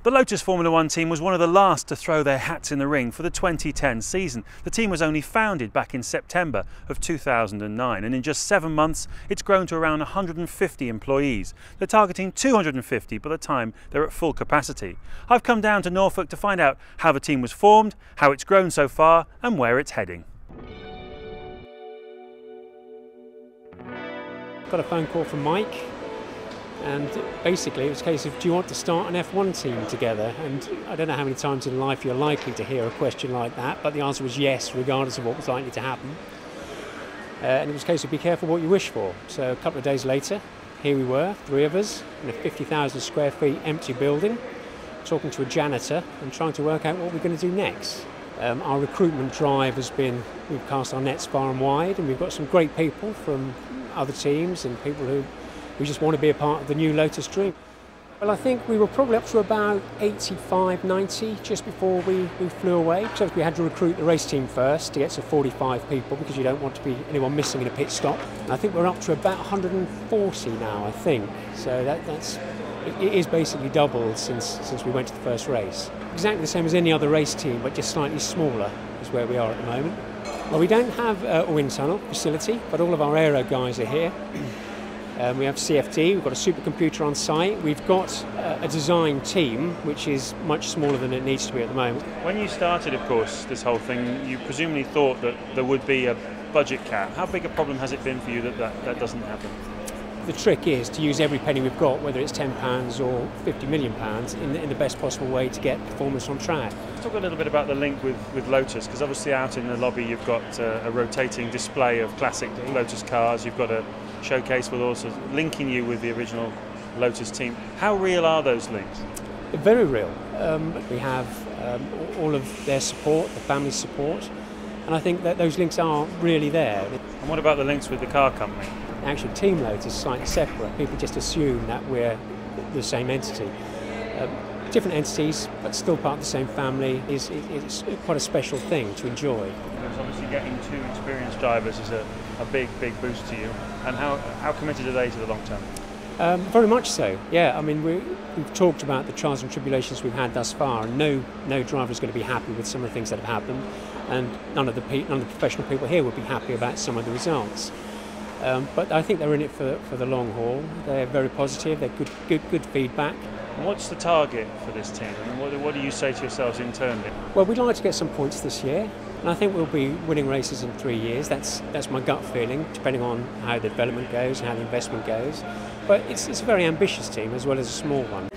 The Lotus Formula One team was one of the last to throw their hats in the ring for the 2010 season. The team was only founded back in September of 2009, and in just 7 months it's grown to around 150 employees. They're targeting 250 by the time they're at full capacity. I've come down to Norfolk to find out how the team was formed, how it's grown so far and where it's heading. Got a phone call from Mike, and basically it was a case of, do you want to start an F1 team together? And I don't know how many times in life you're likely to hear a question like that, but the answer was yes, regardless of what was likely to happen. And it was a case of be careful what you wish for. So a couple of days later, here we were, 3 of us, in a 50,000 square feet empty building, talking to a janitor and trying to work out what we're going to do next. Our recruitment drive has been, we've cast our nets far and wide, and we've got some great people from other teams and people who just want to be a part of the new Lotus dream. Well, I think we were probably up to about 85, 90 just before we flew away. So we had to recruit the race team first to get to 45 people because you don't want to be anyone missing in a pit stop. And I think we're up to about 140 now, I think. So it is basically doubled since we went to the first race. Exactly the same as any other race team, but just slightly smaller is where we are at the moment. Well, we don't have a wind tunnel facility, but all of our aero guys are here. We have CFD, we've got a supercomputer on site, we've got a design team which is much smaller than it needs to be at the moment. When you started, of course, this whole thing, you presumably thought that there would be a budget cap. How big a problem has it been for you that doesn't happen? The trick is to use every penny we've got, whether it's £10 or £50 million, in the best possible way to get performance on track. Let's talk a little bit about the link with Lotus, because obviously out in the lobby you've got a rotating display of classic Lotus cars, you've got a showcase with also linking you with the original Lotus team. How real are those links? They're very real. We have all of their support, the family's support, and I think that those links are really there. And what about the links with the car company? Actually, Team Lotus is slightly separate. People just assume that we're the same entity. Different entities, but still part of the same family, is quite a special thing to enjoy. Because obviously getting 2 experienced drivers is a big boost to you. And how committed are they to the long term? Very much so, yeah. I mean, we've talked about the trials and tribulations we've had thus far, and no driver is going to be happy with some of the things that have happened, and none of the professional people here would be happy about some of the results. But I think they're in it for the long haul. They're very positive, they're good feedback. What's the target for this team? I mean, what do you say to yourselves internally? Well, we'd like to get some points this year, and I think we'll be winning races in 3 years. That's my gut feeling, depending on how the development goes and how the investment goes. But it's a very ambitious team as well as a small one.